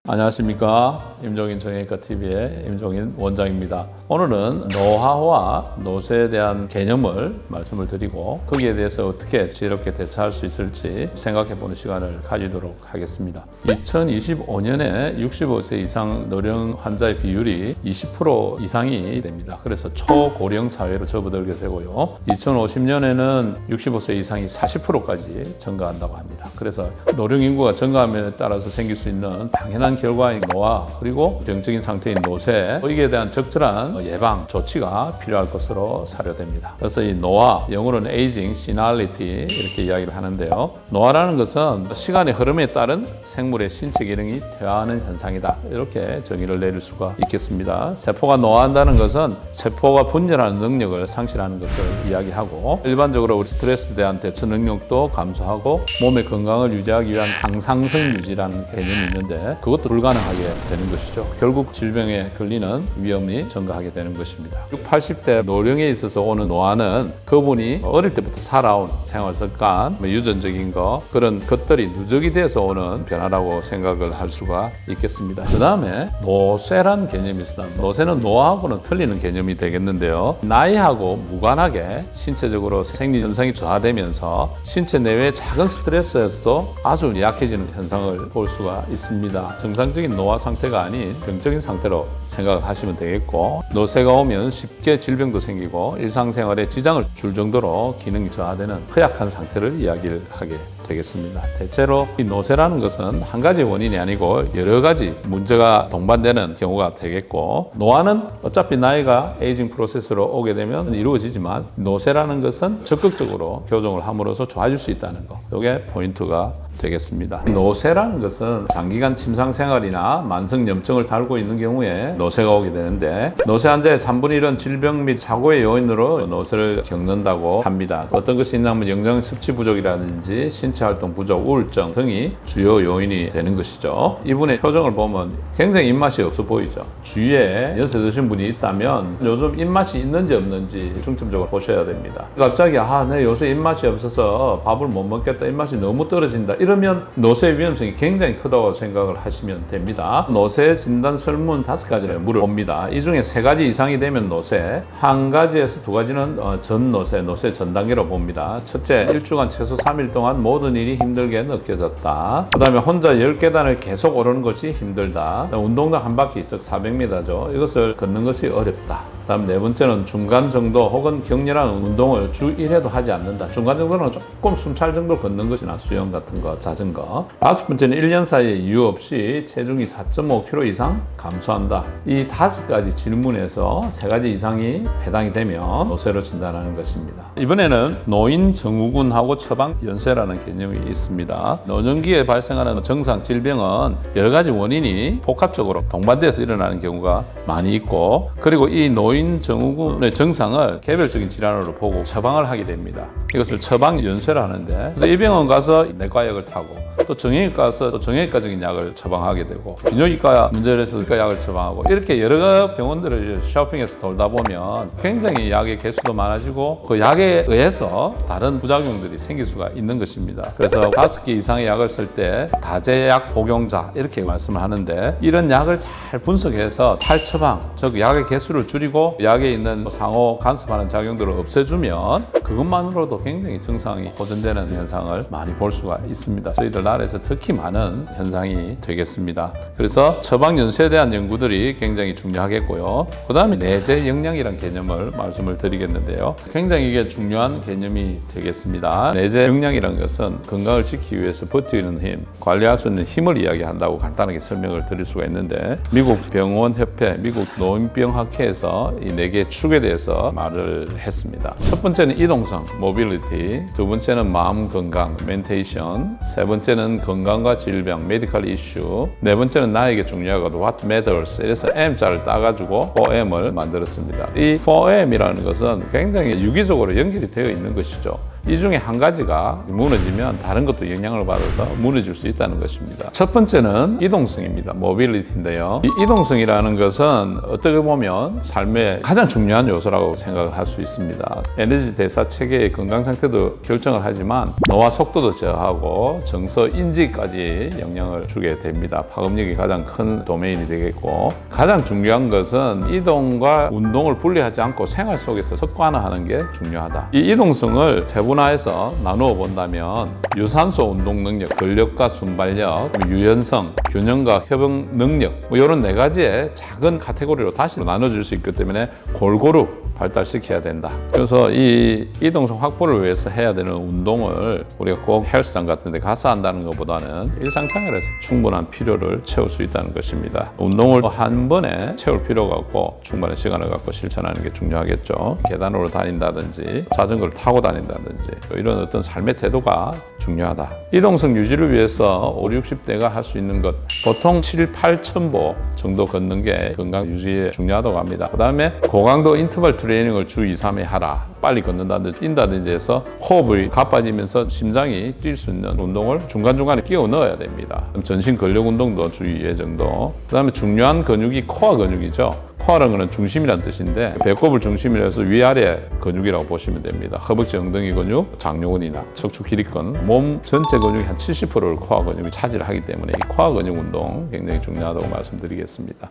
안녕하십니까. 임종인 정형외과TV의 임종인 원장입니다. 오늘은 노화와 노쇠에 대한 개념을 말씀을 드리고 거기에 대해서 어떻게 지혜롭게 대처할 수 있을지 생각해보는 시간을 가지도록 하겠습니다. 2025년에 65세 이상 노령 환자의 비율이 20% 이상이 됩니다. 그래서 초고령 사회로 접어들게 되고요. 2050년에는 65세 이상이 40%까지 증가한다고 합니다. 그래서 노령 인구가 증가함에 따라서 생길 수 있는 당연한 결과인 노화 그리고 병적인 상태인 노쇠 이에 대한 적절한 예방 조치가 필요할 것으로 사료됩니다. 그래서 이 노화 영어로는 에이징, 시날리티 이렇게 이야기를 하는데요. 노화라는 것은 시간의 흐름에 따른 생물의 신체 기능이 퇴화하는 현상이다. 이렇게 정의를 내릴 수가 있겠습니다. 세포가 노화한다는 것은 세포가 분열하는 능력을 상실하는 것을 이야기하고 일반적으로 우리 스트레스에 대한 대처 능력도 감소하고 몸의 건강을 유지하기 위한 항상성 유지라는 개념이 있는데 그것도 불가능하게 되는 것이죠. 결국 질병에 걸리는 위험이 증가하게 되는 것입니다. 60, 80대 노령에 있어서 오는 노화는 그분이 어릴 때부터 살아온 생활 습관, 유전적인 거 그런 것들이 누적이 돼서 오는 변화라고 생각을 할 수가 있겠습니다. 그 다음에 노쇠란 개념이 있습니다. 노쇠는 노화하고는 틀리는 개념이 되겠는데요. 나이하고 무관하게 신체적으로 생리 현상이 저하되면서 신체 내외의 작은 스트레스에서도 아주 약해지는 현상을 볼 수가 있습니다. 정상적인 노화 상태가 아닌 병적인 상태로 생각을 하시면 되겠고 노쇠가 오면 쉽게 질병도 생기고 일상생활에 지장을 줄 정도로 기능이 저하되는 허약한 상태를 이야기를 하게 되겠습니다. 대체로 이 노쇠라는 것은 한 가지 원인이 아니고 여러 가지 문제가 동반되는 경우가 되겠고 노화는 어차피 나이가 에이징 프로세스로 오게 되면 이루어지지만 노쇠라는 것은 적극적으로 교정을 함으로써 좋아질 수 있다는 거 이게 포인트가 되겠습니다. 노쇠라는 것은 장기간 침상 생활이나 만성 염증을 달고 있는 경우에 노쇠가 오게 되는데 노쇠 환자의 3분의 1은 질병 및 사고의 요인으로 노쇠를 겪는다고 합니다. 어떤 것이 있냐면 영양 섭취 부족이라든지 신체 활동 부족, 우울증 등이 주요 요인이 되는 것이죠. 이분의 표정을 보면 굉장히 입맛이 없어 보이죠. 주위에 연세 드신 분이 있다면 요즘 입맛이 있는지 없는지 중점적으로 보셔야 됩니다. 갑자기 내 요새 입맛이 없어서 밥을 못 먹겠다, 입맛이 너무 떨어진다 이러면 노쇠 위험성이 굉장히 크다고 생각을 하시면 됩니다. 노쇠 진단 설문 5가지를 물어봅니다. 이 중에 3가지 이상이 되면 노쇠, 1가지에서 2가지는 전노쇠, 노쇠 전 단계로 봅니다. 첫째, 일주간 최소 3일 동안 모든 일이 힘들게 느껴졌다. 그 다음에 혼자 10계단을 계속 오르는 것이 힘들다. 운동장 한 바퀴, 즉 400m죠. 이것을 걷는 것이 어렵다. 다음 4번째는 중간 정도 혹은 격렬한 운동을 주 1회도 하지 않는다. 중간 정도는 조금 숨찰 정도 걷는 것이나 수영 같은 거, 자전거. 5번째는 1년 사이에 이유 없이 체중이 4.5kg 이상 감소한다. 이 5가지 질문에서 3가지 이상이 해당이 되면 노쇠로 진단하는 것입니다. 이번에는 노인 증후군하고 처방 연쇠라는 개념이 있습니다. 노년기에 발생하는 정상 질병은 여러 가지 원인이 복합적으로 동반돼서 일어나는 경우가 많이 있고 그리고 이 노인 증후군의 증상을 개별적인 질환으로 보고 처방을 하게 됩니다. 이것을 처방 연쇠라 하는데 그래서 이 병원 가서 내과 약을 타고 또 정형외과 가서 또 정형외과적인 약을 처방하게 되고 비뇨기과 문제를 해서 의과 약을 처방하고 이렇게 여러 병원들을 쇼핑해서 돌다 보면 굉장히 약의 개수도 많아지고 그 약에 의해서 다른 부작용들이 생길 수가 있는 것입니다. 그래서 5개 이상의 약을 쓸 때 다제약 복용자 이렇게 말씀을 하는데 이런 약을 잘 분석해서 탈처방 즉 약의 개수를 줄이고 약에 있는 상호 간섭하는 작용들을 없애주면 그것만으로도 굉장히 증상이 호전되는 현상을 많이 볼 수가 있습니다. 저희들 나라에서 특히 많은 현상이 되겠습니다. 그래서 처방 연쇠에 대한 연구들이 굉장히 중요하겠고요. 그 다음에 내재 역량이라는 개념을 말씀을 드리겠는데요. 굉장히 이게 중요한 개념이 되겠습니다. 내재 역량이라는 것은 건강을 지키기 위해서 버티는 힘, 관리할 수 있는 힘을 이야기한다고 간단하게 설명을 드릴 수가 있는데 미국 병원협회, 미국 노인병학회에서 이 4개의 축에 대해서 말을 했습니다. 첫 번째는 이동성, mobility, 두 번째는 마음 건강, mentation, 세 번째는 건강과 질병, medical issue, 네 번째는 나에게 중요하거든, what matters. 이래서 M자를 따가지고 4M을 만들었습니다. 이 4M이라는 것은 굉장히 유기적으로 연결이 되어 있는 것이죠. 이 중에 한 가지가 무너지면 다른 것도 영향을 받아서 무너질 수 있다는 것입니다. 첫 번째는 이동성입니다. 모빌리티인데요. 이 이동성이라는 것은 어떻게 보면 삶의 가장 중요한 요소라고 생각을 할 수 있습니다. 에너지 대사 체계의 건강 상태도 결정을 하지만 노화 속도도 저하고 정서 인지까지 영향을 주게 됩니다. 파급력이 가장 큰 도메인이 되겠고, 가장 중요한 것은 이동과 운동을 분리하지 않고 생활 속에서 습관화하는 게 중요하다. 이 이동성을 세분화해서 나누어 본다면 유산소 운동 능력, 근력과 순발력, 유연성, 균형과 협응 능력, 이런 네 가지의 작은 카테고리로 다시 나눠줄 수 있기 때문에 골고루 발달시켜야 된다. 그래서 이 이동성 확보를 위해서 해야 되는 운동을 우리가 꼭 헬스장 같은 데 가서 한다는 것보다는 일상생활에서 충분한 필요를 채울 수 있다는 것입니다. 운동을 한 번에 채울 필요가 없고 충분한 시간을 갖고 실천하는 게 중요하겠죠. 계단으로 다닌다든지 자전거를 타고 다닌다든지 이런 어떤 삶의 태도가 중요하다. 이동성 유지를 위해서 5, 60대가 할 수 있는 것, 보통 7, 8,000보 정도 걷는 게 건강 유지에 중요하다고 합니다. 그 다음에 고강도 인터벌 트레이닝을 주 2, 3회 하라. 빨리 걷는다든지 뛴다든지 해서 호흡이 가빠지면서 심장이 뛸 수 있는 운동을 중간중간에 끼워 넣어야 됩니다. 전신 근력 운동도 주 2회 정도. 그 다음에 중요한 근육이 코어 근육이죠. 코어라는 것은 중심이라는 뜻인데 배꼽을 중심으로 해서 위아래 근육이라고 보시면 됩니다. 허벅지 엉덩이 근육, 장요근이나 척추 기립근, 몸 전체 근육의 한 70%를 코어 근육이 차지를 하기 때문에 이 코어 근육 운동 굉장히 중요하다고 말씀드리겠습니다.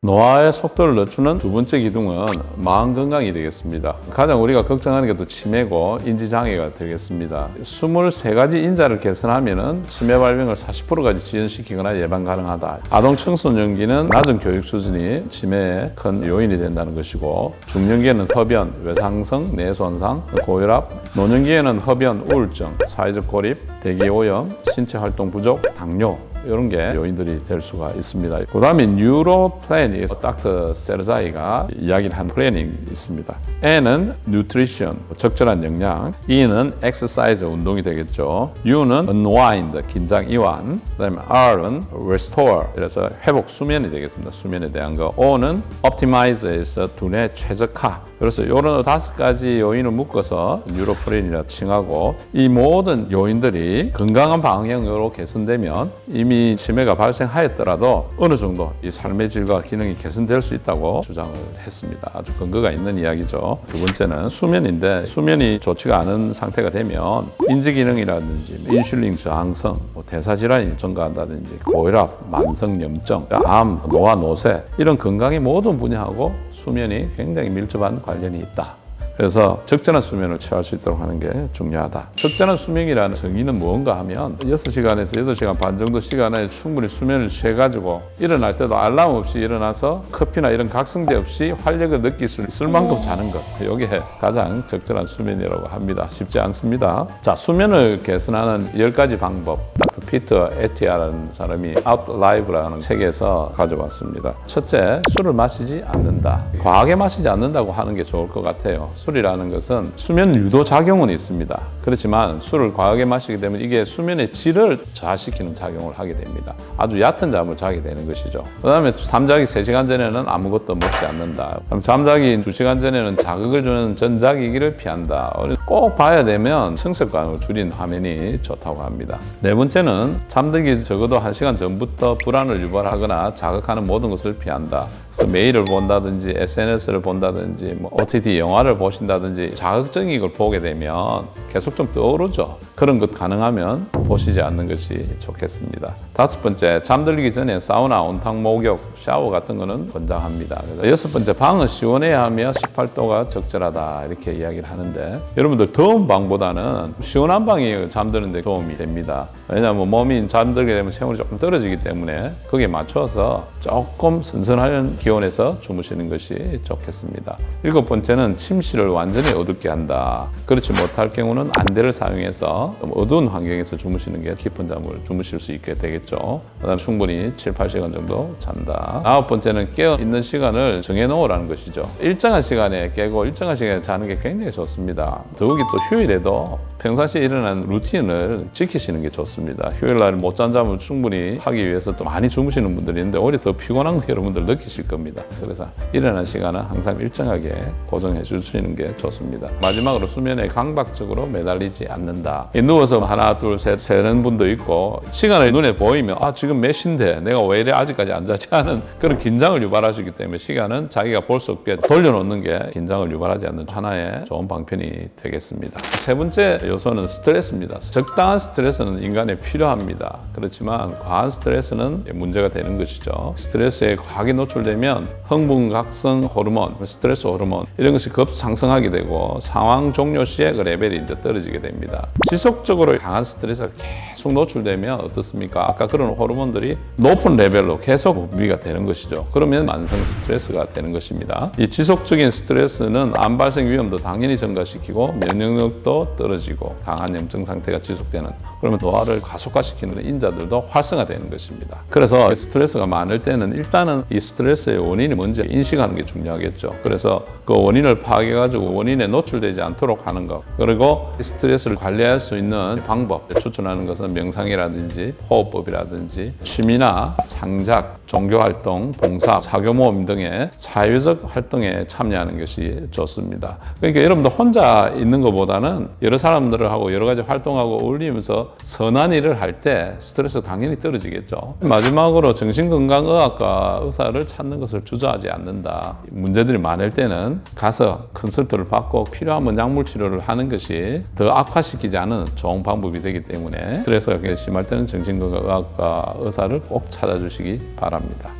노화의 속도를 늦추는 두 번째 기둥은 마음 건강이 되겠습니다. 가장 우리가 걱정하는 게 또 치매고 인지장애가 되겠습니다. 23가지 인자를 개선하면 치매 발병을 40%까지 지연시키거나 예방 가능하다. 아동 청소년기는 낮은 교육 수준이 치매의 큰 요인이 된다는 것이고, 중년기에는 흡연, 외상성, 뇌손상, 고혈압, 노년기에는 흡연, 우울증, 사회적 고립, 대기오염, 신체 활동 부족, 당뇨, 이런 게 요인들이 될 수가 있습니다. 그 다음에 뉴로 플래닝에서 닥터 세르자이가 이야기를 한 플래닝이 있습니다. N은 nutrition, 적절한 영양, E는 exercise, 운동이 되겠죠. U는 unwind, 긴장 이완, 그 다음에 R은 restore, 그래서 회복, 수면이 되겠습니다. 수면에 대한 거. O는 optimize에서 두뇌 최적화. 그래서 이런 5가지 요인을 묶어서 뉴로플랜이라 칭하고, 이 모든 요인들이 건강한 방향으로 개선되면 이미 치매가 발생하였더라도 어느 정도 이 삶의 질과 기능이 개선될 수 있다고 주장을 했습니다. 아주 근거가 있는 이야기죠. 두 번째는 수면인데, 수면이 좋지가 않은 상태가 되면 인지기능이라든지 인슐린 저항성, 대사질환이 증가한다든지 고혈압, 만성염증, 암, 노화, 노쇠, 이런 건강의 모든 분야하고 수면이 굉장히 밀접한 관련이 있다. 그래서 적절한 수면을 취할 수 있도록 하는 게 중요하다. 적절한 수면이라는 정의는 무언가 하면 6시간에서 8시간 반 정도 시간을 충분히 수면을 취해가지고 일어날 때도 알람 없이 일어나서 커피나 이런 각성제 없이 활력을 느낄 수 있을 만큼 자는 것, 이게 가장 적절한 수면이라고 합니다. 쉽지 않습니다. 자, 수면을 개선하는 10가지 방법, 닥터 피터 에티아라는 사람이 아웃라이브라는 책에서 가져왔습니다. 첫째, 술을 마시지 않는다. 과하게 마시지 않는다고 하는 게 좋을 것 같아요. 술이라는 것은 수면 유도 작용은 있습니다. 그렇지만 술을 과하게 마시게 되면 이게 수면의 질을 저하시키는 작용을 하게 됩니다. 아주 얕은 잠을 자게 되는 것이죠. 그 다음에 잠자기 3시간 전에는 아무것도 먹지 않는다. 그럼 잠자기 2시간 전에는 자극을 주는 전자기기를 피한다. 꼭 봐야 되면 청색광을 줄인 화면이 좋다고 합니다. 네 번째는 잠들기 적어도 1시간 전부터 불안을 유발하거나 자극하는 모든 것을 피한다. 그래서 메일을 본다든지 SNS를 본다든지 OTT 영화를 보신다든지 자극적인 걸 보게 되면 계속 좀 떠오르죠. 그런 것 가능하면 보시지 않는 것이 좋겠습니다. 5번째, 잠들기 전에 사우나, 온탕 목욕, 샤워 같은 거는 권장합니다. 그래서 6번째, 방은 시원해야 하며 18도가 적절하다, 이렇게 이야기를 하는데, 여러분들 더운 방보다는 시원한 방이 잠드는 데 도움이 됩니다. 왜냐하면 몸이 잠들게 되면 체온이 조금 떨어지기 때문에 거기에 맞춰서 조금 선선한 기온에서 주무시는 것이 좋겠습니다. 7번째는 침실을 완전히 어둡게 한다. 그렇지 못할 경우는 안대를 사용해서 좀 어두운 환경에서 주무시는 게 깊은 잠을 주무실 수 있게 되겠죠. 그다음 충분히 7, 8시간 정도 잔다. 9번째는 깨어있는 시간을 정해놓으라는 것이죠. 일정한 시간에 깨고 일정한 시간에 자는 게 굉장히 좋습니다. 더욱이 또 휴일에도 평상시에 일어나는 루틴을 지키시는 게 좋습니다. 휴일날 못 잔 잠을 충분히 하기 위해서 또 많이 주무시는 분들이 있는데 오히려 더 피곤한 거 여러분들 느끼실 겁니다. 그래서 일어나는 시간은 항상 일정하게 고정해 주시는 게 좋습니다. 마지막으로 수면에 강박적으로 매달리지 않는다. 누워서 하나 둘 셋 세는 분도 있고 시간을 눈에 보이면 지금 몇 시인데 내가 왜 이래 아직까지 안 자지 하는 그런 긴장을 유발하시기 때문에 시간은 자기가 볼 수 없게 돌려놓는 게 긴장을 유발하지 않는 하나의 좋은 방편이 되겠습니다. 세 번째 요소는 스트레스입니다. 적당한 스트레스는 인간에 필요합니다. 그렇지만 과한 스트레스는 문제가 되는 것이죠. 스트레스에 과하게 노출되면 흥분각성 호르몬, 스트레스 호르몬 이런 것이 급상승하게 되고 상황 종료 시에 그 레벨이 이제 떨어지게 됩니다. 지속적으로 강한 스트레스가 계속 노출되면 어떻습니까? 아까 그런 호르몬들이 높은 레벨로 계속 분비가 되는 것이죠. 그러면 만성 스트레스가 되는 것입니다. 이 지속적인 스트레스는 암 발생 위험도 당연히 증가시키고 면역력도 떨어지고 강한 염증 상태가 지속되는, 그러면 노화를 가속화시키는 인자들도 활성화되는 것입니다. 그래서 스트레스가 많을 때는 일단은 이 스트레스의 원인이 뭔지 인식하는 게 중요하겠죠. 그래서 그 원인을 파악해가지고 원인에 노출되지 않도록 하는 것, 그리고 스트레스를 관리할 수 있는 방법 추천하는 것은 명상이라든지 호흡법이라든지 취미나 창작, 종교활동, 봉사, 사교모임 등의 사회적 활동에 참여하는 것이 좋습니다. 그러니까 여러분들 혼자 있는 것보다는 여러 사람들하고 여러 가지 활동하고 어울리면서 선한 일을 할 때 스트레스 당연히 떨어지겠죠. 마지막으로 정신건강의학과 의사를 찾는 것을 주저하지 않는다. 문제들이 많을 때는 가서 컨설트를 받고 필요하면 약물 치료를 하는 것이 더 악화시키지 않은 좋은 방법이 되기 때문에 스트레스가 심할 때는 정신건강의학과 의사를 꼭 찾아주시기 바랍니다.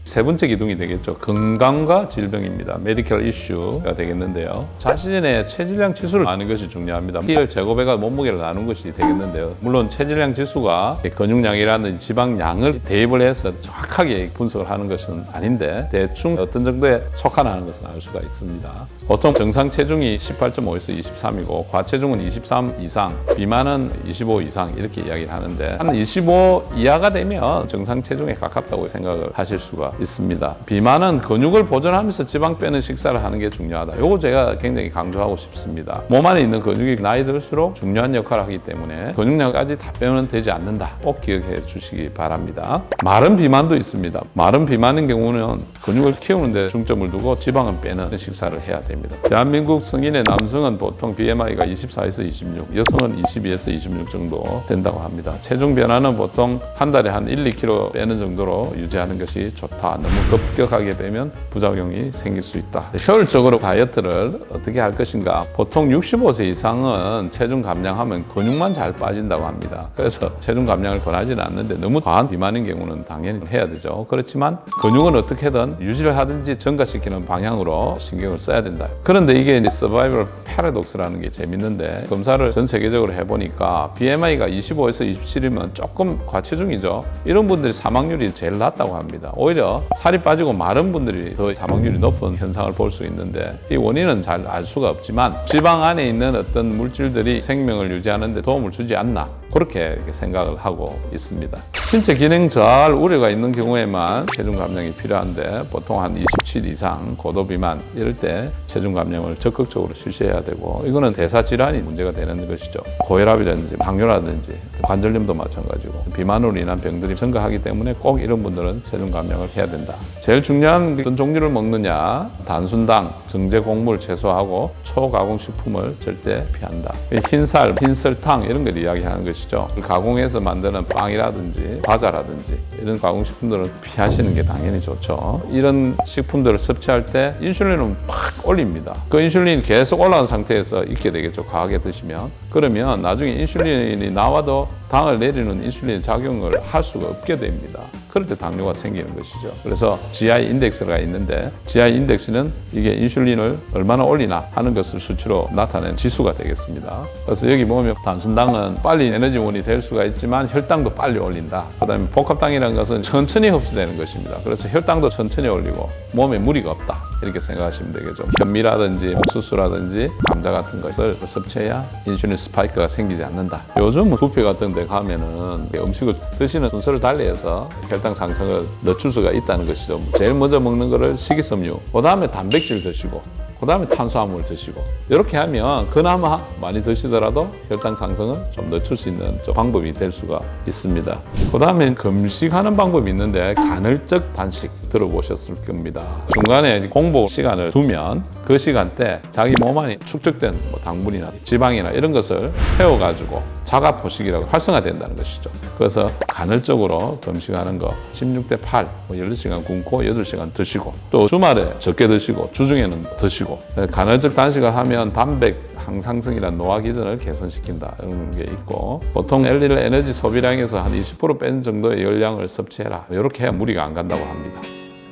세 번째 기둥이 되겠죠. 건강과 질병입니다. 메디컬 이슈가 되겠는데요. 자신의 체질량 지수를 아는 것이 중요합니다. 키 제곱해가 몸무게를 나눈 것이 되겠는데요. 물론 체질량 지수가 근육량이라든지 지방량을 대입을 해서 정확하게 분석을 하는 것은 아닌데 대충 어떤 정도에 속하는 것은 알 수가 있습니다. 보통 정상 체중이 18.5에서 23이고 과체중은 23 이상, 비만은 25 이상 이렇게 이야기를 하는데 한 25 이하가 되면 정상 체중에 가깝다고 생각을 하실 수가 있습니다. 비만은 근육을 보존하면서 지방 빼는 식사를 하는 게 중요하다. 이거 제가 굉장히 강조하고 싶습니다. 몸 안에 있는 근육이 나이 들수록 중요한 역할을 하기 때문에 근육량까지 다 빼면 되지 않는다. 꼭 기억해 주시기 바랍니다. 마른 비만도 있습니다. 마른 비만인 경우는 근육을 키우는 데 중점을 두고 지방은 빼는 식사를 해야 됩니다. 대한민국 성인의 남성은 보통 BMI가 24에서 26, 여성은 22에서 26 정도 된다고 합니다. 체중 변화는 보통 한 달에 한 1, 2kg 빼는 정도로 유지하는 것이 좋다. 너무 급격하게 되면 부작용이 생길 수 있다. 효율적으로 다이어트를 어떻게 할 것인가? 보통 65세 이상은 체중 감량하면 근육만 잘 빠진다고 합니다. 그래서 체중 감량을 권하지는 않는데 너무 과한 비만인 경우는 당연히 해야 되죠. 그렇지만 근육은 어떻게든 유지를 하든지 증가시키는 방향으로 신경을 써야 된다. 그런데 이게 이제 서바이벌 패러독스라는 게 재밌는데 검사를 전 세계적으로 해보니까 BMI가 25에서 27이면 조금 과체중이죠. 이런 분들이 사망률이 제일 낮다고 합니다. 오히려 살이 빠지고 마른 분들이 더 사망률이 높은 현상을 볼 수 있는데 이 원인은 잘 알 수가 없지만 지방 안에 있는 어떤 물질들이 생명을 유지하는 데 도움을 주지 않나 그렇게 생각을 하고 있습니다. 신체 기능 저하할 우려가 있는 경우에만 체중 감량이 필요한데 보통 한 27 이상 고도 비만 이럴 때 체중 감량을 적극적으로 실시해야 되고 이거는 대사 질환이 문제가 되는 것이죠. 고혈압이라든지 당뇨라든지 관절염도 마찬가지고 비만으로 인한 병들이 증가하기 때문에 꼭 이런 분들은 체중 감량을 해야 된다. 제일 중요한 어떤 종류를 먹느냐, 단순당, 정제 곡물 채소하고 초가공식품을 절대 피한다. 흰살, 흰설탕 이런 걸 이야기하는 것이죠. 가공해서 만드는 빵이라든지 과자라든지 이런 가공식품들은 피하시는 게 당연히 좋죠. 이런 식품들을 섭취할 때 인슐린은 팍 올립니다. 그 인슐린이 계속 올라간 상태에서 있게 되겠죠. 과하게 드시면. 그러면 나중에 인슐린이 나와도 당을 내리는 인슐린 작용을 할 수가 없게 됩니다. 그럴 때 당뇨가 생기는 것이죠. 그래서 GI 인덱스가 있는데 GI 인덱스는 이게 인슐린을 얼마나 올리나 하는 것을 수치로 나타낸 지수가 되겠습니다. 그래서 여기 보면 단순당은 빨리 에너지원이 될 수가 있지만 혈당도 빨리 올린다. 그다음에 복합당이라는 것은 천천히 흡수되는 것입니다. 그래서 혈당도 천천히 올리고 몸에 무리가 없다. 이렇게 생각하시면 되겠죠. 현미라든지 옥수수라든지 감자 같은 것을 섭취해야 인슐린 스파이크가 생기지 않는다. 요즘 뷔페 같은 데 가면은 음식을 드시는 순서를 달리해서 혈당 상승을 늦출 수가 있다는 것이죠. 제일 먼저 먹는 거를 식이섬유, 그 다음에 단백질 드시고 그 다음에 탄수화물 드시고 이렇게 하면 그나마 많이 드시더라도 혈당 상승을 좀 늦출 수 있는 방법이 될 수가 있습니다. 그 다음에 금식하는 방법이 있는데 간헐적 단식 들어보셨을 겁니다. 중간에 공복 시간을 두면 그 시간대 자기 몸 안에 축적된 당분이나 지방이나 이런 것을 태워가지고 자가포식이라고 활성화된다는 것이죠. 그래서 간헐적으로 금식하는 거 16대 8, 16시간 굶고 8시간 드시고 또 주말에 적게 드시고 주중에는 드시고 간헐적 단식을 하면 단백 항상성이란 노화 기전을 개선시킨다 이런 게 있고 보통 일일 에너지 소비량에서 한 20% 뺀 정도의 열량을 섭취해라 이렇게 해야 무리가 안 간다고 합니다.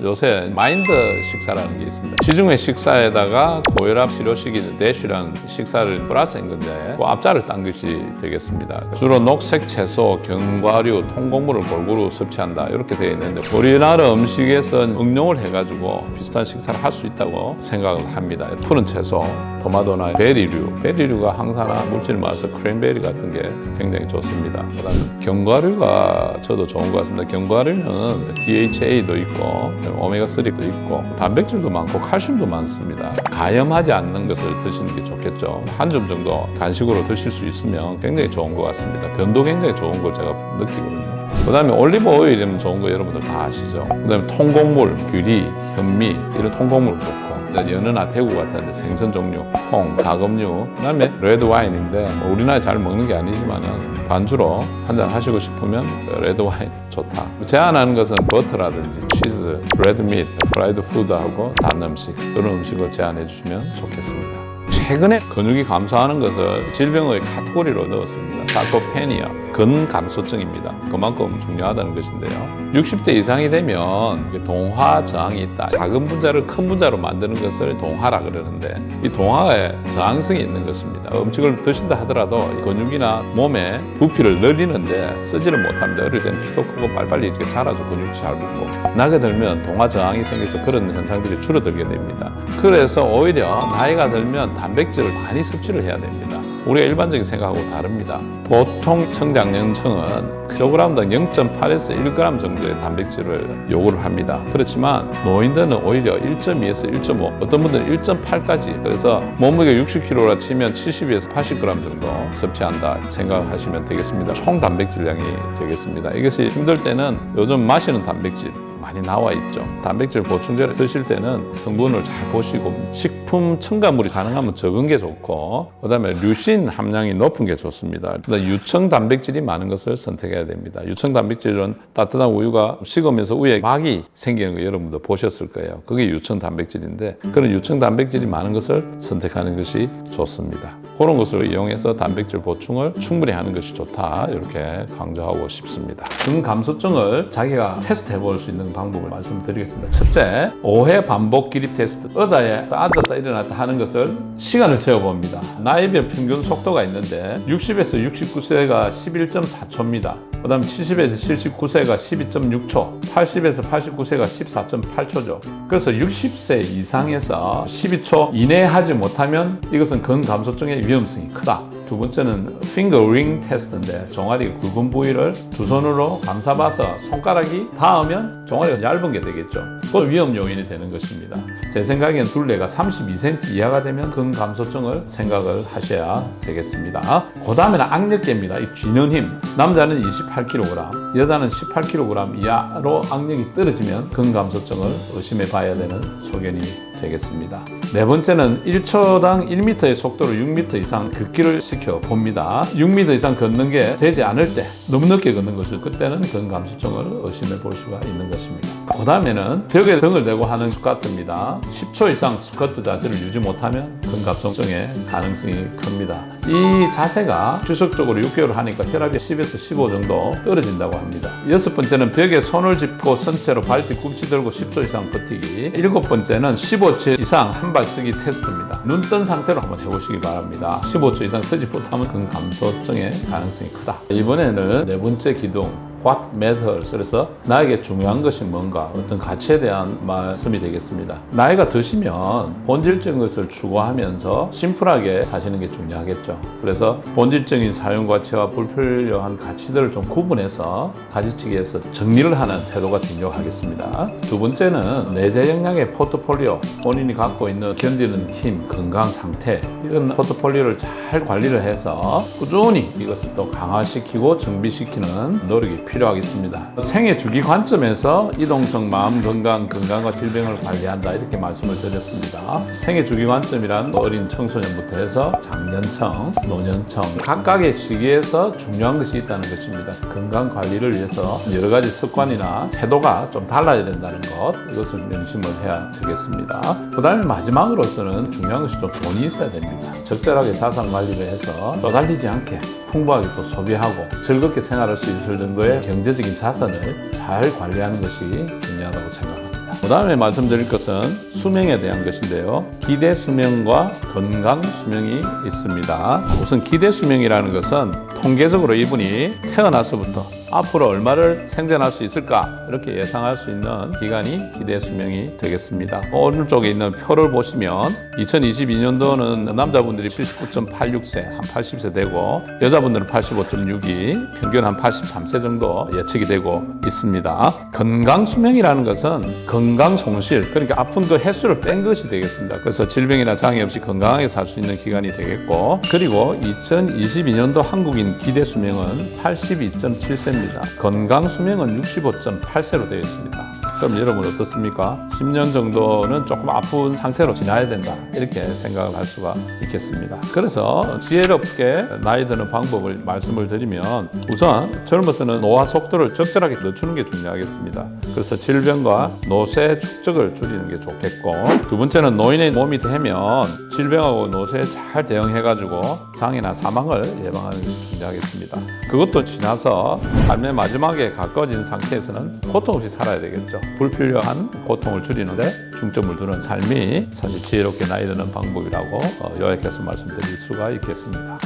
요새 마인드 식사라는 게 있습니다. 지중해 식사에다가 고혈압 치료식인 내쉬라는 식사를 플러스한 건데 그 앞자를 딴 것이 되겠습니다. 주로 녹색 채소, 견과류, 통곡물을 골고루 섭취한다 이렇게 되어 있는데 우리나라 음식에서 응용을 해가지고 비슷한 식사를 할 수 있다고 생각을 합니다. 푸른 채소, 토마토나 베리류가 항산화 물질이 많아서 크랜베리 같은 게 굉장히 좋습니다. 그다음에 견과류가 저도 좋은 것 같습니다. 견과류는 DHA도 있고 오메가3도 있고 단백질도 많고 칼슘도 많습니다. 가염하지 않는 것을 드시는 게 좋겠죠. 한 줌 정도 간식으로 드실 수 있으면 굉장히 좋은 것 같습니다. 변도 굉장히 좋은 걸 제가 느끼거든요. 그 다음에 올리브 오일이면 좋은 거 여러분들 다 아시죠. 그 다음에 통곡물, 귀리, 현미 이런 통곡물 좋고 연어나 대구 같은 생선 종류, 콩, 다금류, 그다음에 레드 와인인데 우리나라에 잘 먹는 게 아니지만은 반주로 한잔 하시고 싶으면 레드 와인 좋다. 제안하는 것은 버터라든지 치즈, 레드 밋, 프라이드 푸드하고 단 음식 그런 음식을 제안해 주시면 좋겠습니다. 최근에 근육이 감소하는 것을 질병의 카테고리로 넣었습니다. 사코페니아, 근감소증입니다. 그만큼 중요하다는 것인데요. 60대 이상이 되면 동화 저항이 있다. 작은 분자를 큰 분자로 만드는 것을 동화라 그러는데 이 동화에 저항성이 있는 것입니다. 음식을 드신다 하더라도 근육이나 몸에 부피를 늘리는데 쓰지를 못합니다. 어릴 때는 키도 크고 빨리빨리 이렇게 자라서 근육도 잘 붙고 나이가 들면 동화 저항이 생겨서 그런 현상들이 줄어들게 됩니다. 그래서 오히려 나이가 들면 단백질을 많이 섭취를 해야 됩니다. 우리가 일반적인 생각하고 다릅니다. 보통 청장년층은 킬로그램당 0.8에서 1g 정도의 단백질을 요구를 합니다. 그렇지만 노인들은 오히려 1.2에서 1.5, 어떤 분들은 1.8까지 그래서 몸무게 60kg라 치면 70에서 80g 정도 섭취한다 생각하시면 되겠습니다. 총 단백질량이 되겠습니다. 이것이 힘들 때는 요즘 마시는 단백질 많이 나와 있죠. 단백질 보충제를 드실 때는 성분을 잘 보시고 식품 첨가물이 가능하면 적은 게 좋고 그다음에 류신 함량이 높은 게 좋습니다. 유청 단백질이 많은 것을 선택해야 됩니다. 유청 단백질은 따뜻한 우유가 식으면서 우유에 막이 생기는 거 여러분도 보셨을 거예요. 그게 유청 단백질인데 그런 유청 단백질이 많은 것을 선택하는 것이 좋습니다. 그런 것을 이용해서 단백질 보충을 충분히 하는 것이 좋다 이렇게 강조하고 싶습니다. 근감소증을 자기가 테스트해 볼 수 있는 방법을 말씀드리겠습니다. 첫째, 5회 반복 기립 테스트. 의자에 앉았다 일어났다 하는 것을 시간을 재어봅니다. 나이별 평균 속도가 있는데 60에서 69세가 11.4초입니다. 그 다음 70에서 79세가 12.6초, 80에서 89세가 14.8초죠. 그래서 60세 이상에서 12초 이내에 하지 못하면 이것은 근감소증의 위험성이 크다. 두 번째는 핑거링 테스트인데 종아리 굵은 부위를 두 손으로 감싸봐서 손가락이 닿으면 종아리가 얇은 게 되겠죠. 그 위험 요인이 되는 것입니다. 제 생각엔 둘레가 32cm 이하가 되면 근감소증을 생각을 하셔야 되겠습니다. 그 다음에는 악력계입니다. 이 쥐는 힘. 남자는 28kg, 여자는 18kg 이하로 악력이 떨어지면 근감소증을 의심해 봐야 되는 소견이 되겠습니다. 네 번째는 1초당 1m의 속도로 6m 이상 걷기를 시켜 봅니다. 6m 이상 걷는 게 되지 않을 때 너무 늦게 걷는 것을 그때는 근감소증을 의심해 볼 수가 있는 것입니다. 그 다음에는 벽에 등을 대고 하는 스쿼트입니다. 10초 이상 스쿼트 자세를 유지 못하면 근감소증의 가능성이 큽니다. 이 자세가 지속적으로 6개월 하니까 혈압이 10에서 15 정도 떨어진다고 합니다. 여섯 번째는 벽에 손을 짚고 선체로 발 뒤꿈치 들고 10초 이상 버티기. 일곱 번째는 15초 이상 한 발 쓰기 테스트입니다. 눈 뜬 상태로 한번 해보시기 바랍니다. 15초 이상 쓰지 못하면 근감소증의 가능성이 크다. 이번에는 네 번째 기둥, What matters. 그래서 나에게 중요한 것이 뭔가, 어떤 가치에 대한 말씀이 되겠습니다. 나이가 드시면 본질적인 것을 추구하면서 심플하게 사시는 게 중요하겠죠. 그래서 본질적인 사용 가치와 불필요한 가치들을 좀 구분해서 가지치기해서 정리를 하는 태도가 중요하겠습니다. 두 번째는 내재 역량의 포트폴리오, 본인이 갖고 있는 견디는 힘, 건강 상태, 이런 포트폴리오를 잘 관리를 해서 꾸준히 이것을 또 강화시키고 정비시키는 노력이 필요하겠습니다. 생애 주기 관점에서 이동성, 마음 건강, 건강과 질병을 관리한다, 이렇게 말씀을 드렸습니다. 생애 주기 관점이란 어린 청소년부터 해서 장년청, 노년청 각각의 시기에서 중요한 것이 있다는 것입니다. 건강 관리를 위해서 여러 가지 습관이나 태도가 좀 달라야 된다는 것, 이것을 명심을 해야 되겠습니다. 그 다음에 마지막으로서는 중요한 것이 좀 돈이 있어야 됩니다. 적절하게 자산 관리를 해서 떠달리지 않게 풍부하게 또 소비하고 즐겁게 생활할 수 있을 정도의 경제적인 자산을 잘 관리하는 것이 중요하다고 생각합니다. 그 다음에 말씀드릴 것은 수명에 대한 것인데요. 기대 수명과 건강 수명이 있습니다. 우선 기대 수명이라는 것은 통계적으로 이분이 태어나서부터 앞으로 얼마를 생존할 수 있을까, 이렇게 예상할 수 있는 기간이 기대 수명이 되겠습니다. 오른쪽에 있는 표를 보시면 2022년도는 남자분들이 79.86세, 한 80세 되고 여자분들은 85.62, 평균 한 83세 정도 예측이 되고 있습니다. 건강 수명이라는 것은 건강 손실, 그러니까 아픈 그 횟수를 뺀 것이 되겠습니다. 그래서 질병이나 장애 없이 건강하게 살 수 있는 기간이 되겠고, 그리고 2022년도 한국인 기대 수명은 82.7세입니다. 건강 수명은 65.8세로 되어 있습니다. 그럼 여러분 어떻습니까? 10년 정도는 조금 아픈 상태로 지나야 된다, 이렇게 생각을 할 수가 있겠습니다. 그래서 지혜롭게 나이 드는 방법을 말씀을 드리면, 우선 젊어서는 노화 속도를 적절하게 늦추는 게 중요하겠습니다. 그래서 질병과 노쇠 축적을 줄이는 게 좋겠고, 두 번째는 노인의 몸이 되면 질병하고 노쇠에 잘 대응해가지고 장애나 사망을 예방하는 것이 중요하겠습니다. 그것도 지나서 삶의 마지막에 가까워진 상태에서는 고통 없이 살아야 되겠죠. 불필요한 고통을 줄이는데 중점을 두는 삶이 사실 지혜롭게 나이 드는 방법이라고 요약해서 말씀드릴 수가 있겠습니다.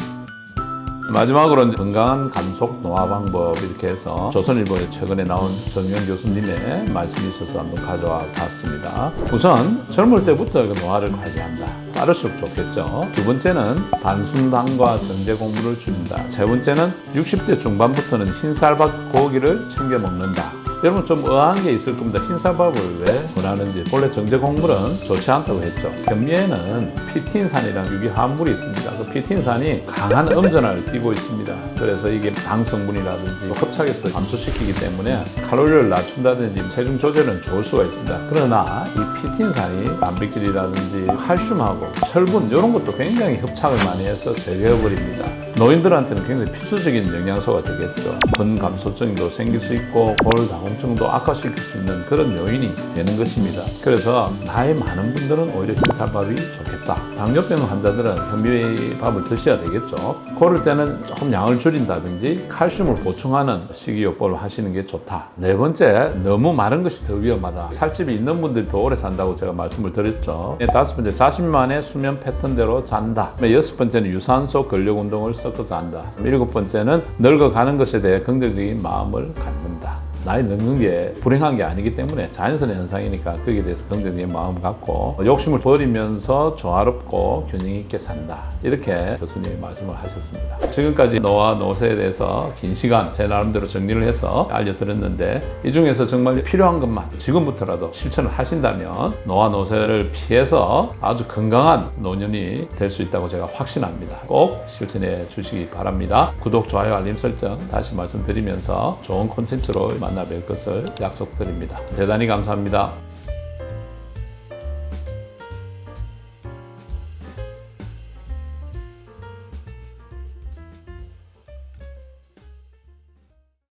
마지막으로 건강한 감속 노화 방법, 이렇게 해서 조선일보에 최근에 나온 정유영 교수님의 말씀이 있어서 한번 가져와 봤습니다. 우선 젊을 때부터 노화를 관리한다. 빠를수록 좋겠죠. 두 번째는 단순당과 정제 곡물을 줄인다. 세 번째는 60대 중반부터는 흰쌀밥 고기를 챙겨 먹는다. 여러분 좀 의아한 게 있을 겁니다. 흰쌀밥을 왜 권하는지. 원래 정제 곡물은 좋지 않다고 했죠. 현미에는 피틴산이라는 유기화합물이 있습니다. 그 피틴산이 강한 음전화를 띠고 있습니다. 그래서 이게 당 성분이라든지 흡착해서 감소시키기 때문에 칼로리를 낮춘다든지 체중 조절은 좋을 수가 있습니다. 그러나 이 피틴산이 단백질이라든지 칼슘하고 철분, 이런 것도 굉장히 흡착을 많이 해서 제거해버립니다. 노인들한테는 굉장히 필수적인 영양소가 되겠죠. 근감소증도 생길 수 있고 골다공증도 악화시킬 수 있는 그런 요인이 되는 것입니다. 그래서 나이 많은 분들은 오히려 흰쌀밥이 좋겠다. 당뇨병 환자들은 현미밥을 드셔야 되겠죠. 그럴 때는 조금 양을 줄인다든지 칼슘을 보충하는 식이요법을 하시는 게 좋다. 네 번째, 너무 마른 것이 더 위험하다. 살집이 있는 분들이 더 오래 산다고 제가 말씀을 드렸죠. 다섯 번째, 자신만의 수면 패턴대로 잔다. 여섯 번째는 유산소 근력 운동을 섞어서 한다. 일곱 번째는 늙어가는 것에 대해 긍정적인 마음을 갖는다. 나이 늙는 게 불행한 게 아니기 때문에 자연스러운 현상이니까 거기에 대해서 긍정적인 마음을 갖고 욕심을 버리면서 조화롭고 균형 있게 산다. 이렇게 교수님이 말씀을 하셨습니다. 지금까지 노화, 노쇠에 대해서 긴 시간 제 나름대로 정리를 해서 알려드렸는데, 이 중에서 정말 필요한 것만 지금부터라도 실천을 하신다면 노화, 노쇠를 피해서 아주 건강한 노년이 될 수 있다고 제가 확신합니다. 꼭 실천해 주시기 바랍니다. 구독, 좋아요, 알림 설정 다시 말씀드리면서 좋은 콘텐츠로 만나 뵐 것을 약속드립니다. 대단히 감사합니다.